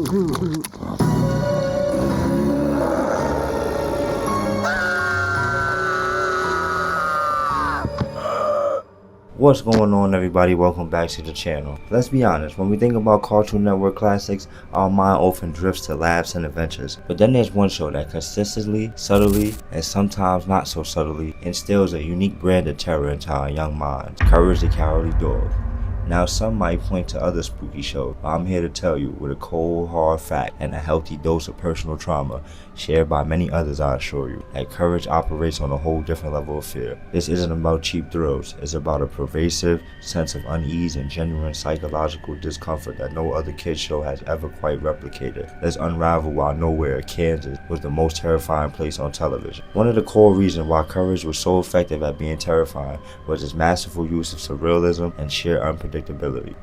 What's going on, everybody? Welcome back to the channel. Let's be honest, when we think about Cartoon Network classics, our mind often drifts to laughs and adventures. But then there's one show that consistently, subtly, and sometimes not so subtly instills a unique brand of terror into our young minds. Courage the Cowardly Dog. Now, some might point to other spooky shows, but I'm here to tell you with a cold, hard fact and a healthy dose of personal trauma, shared by many others, I assure you, that Courage operates on a whole different level of fear. This isn't about cheap thrills, it's about a pervasive sense of unease and genuine psychological discomfort that no other kids show has ever quite replicated. Let's unravel why nowhere, Kansas, was the most terrifying place on television. One of the core reasons why Courage was so effective at being terrifying was its masterful use of surrealism and sheer unpredictability.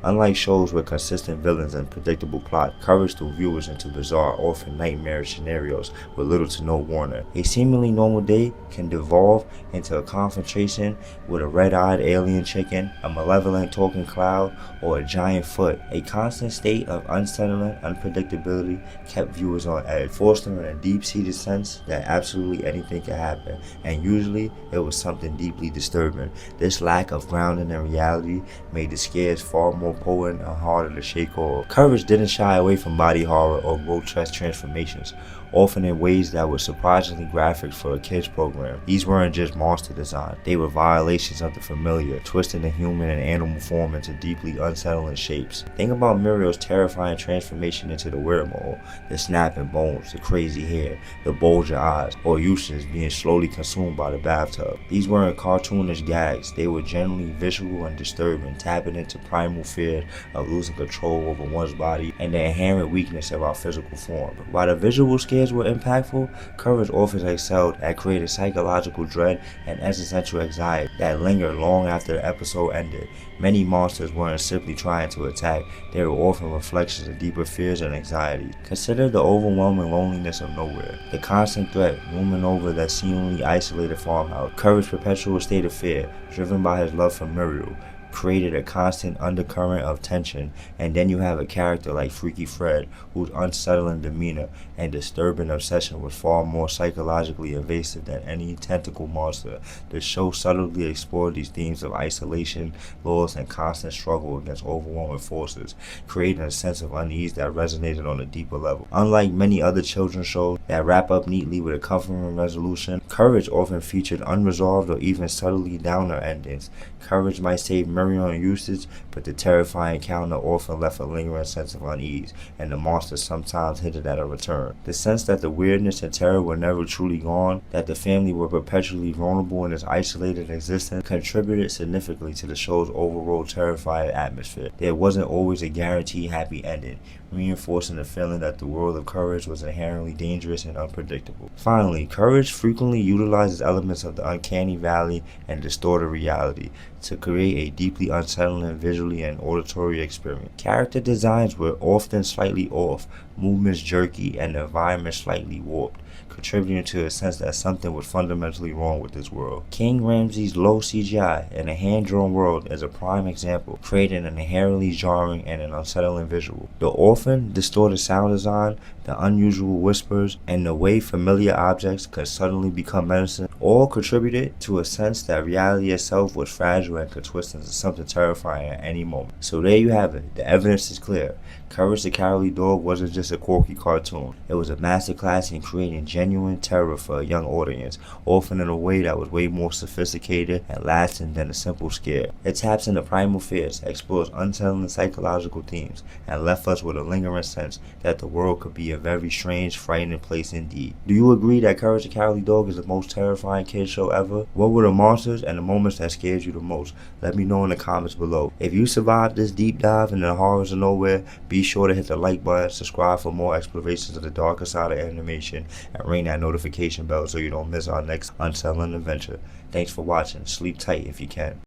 Unlike shows with consistent villains and predictable plot, Courage threw viewers into bizarre, often nightmarish scenarios with little to no warning. A seemingly normal day can devolve into a confrontation with a red-eyed alien chicken, a malevolent talking cloud, or a giant foot. A constant state of unsettling unpredictability kept viewers on edge, fostering a deep-seated sense that absolutely anything could happen, and usually it was something deeply disturbing. This lack of grounding in reality made the scares far more potent and harder to shake off. Courage didn't shy away from body horror or grotesque transformations, often in ways that were surprisingly graphic for a kids program. These weren't just monster design, they were violations of the familiar, twisting the human and animal form into deeply unsettling shapes. Think about Muriel's terrifying transformation into the werewolf, the snapping bones, the crazy hair, the bulging eyes, or Eustace being slowly consumed by the bathtub. These weren't cartoonish gags, they were generally visual and disturbing, tapping into primal fear of losing control over one's body and the inherent weakness of our physical form. While the visual scares were impactful, Courage often excelled at creating psychological dread and existential anxiety that lingered long after the episode ended. Many monsters weren't simply trying to attack, they were often reflections of deeper fears and anxiety. Consider the overwhelming loneliness of nowhere, the constant threat looming over that seemingly isolated farmhouse. Courage's perpetual state of fear, driven by his love for Muriel, created a constant undercurrent of tension. And then you have a character like Freaky Fred, whose unsettling demeanor and disturbing obsession was far more psychologically invasive than any tentacle monster. The show subtly explored these themes of isolation, loss, and constant struggle against overwhelming forces, creating a sense of unease that resonated on a deeper level. Unlike many other children's shows that wrap up neatly with a comforting resolution, Courage often featured unresolved or even subtly downer endings. Courage might save Muriel and Eustace, but the terrifying encounter often left a lingering sense of unease, and the monster sometimes hinted at a return. The sense that the weirdness and terror were never truly gone, that the family were perpetually vulnerable in its isolated existence, contributed significantly to the show's overall terrifying atmosphere. There wasn't always a guaranteed happy ending, reinforcing the feeling that the world of Courage was inherently dangerous and unpredictable. Finally, Courage frequently utilizes elements of the uncanny valley and distorted reality to create a deeply unsettling visually and auditory experience. Character designs were often slightly off, movements jerky, and the environment slightly warped, contributing to a sense that something was fundamentally wrong with this world. King Ramsay's low CGI and a hand-drawn world is a prime example, creating an inherently jarring and an unsettling visual. The often distorted sound design, the unusual whispers, and the way familiar objects could suddenly become menacing all contributed to a sense that reality itself was fragile and could twist into something terrifying at any moment. So there you have it. The evidence is clear. Courage the Cowardly Dog wasn't just a quirky cartoon. It was a masterclass in creating genuine terror for a young audience, often in a way that was way more sophisticated and lasting than a simple scare. It taps into primal fears, explores unsettling psychological themes, and left us with a lingering sense that the world could be a very strange, frightening place indeed. Do you agree that Courage the Cowardly Dog is the most terrifying kids show ever? What were the monsters and the moments that scared you the most? Let me know in the comments below. If you survived this deep dive into the horrors of nowhere, be sure to hit the like button, subscribe for more explorations of the darker side of animation, and ring that notification bell so you don't miss our next unsettling adventure. Thanks for watching. Sleep tight if you can.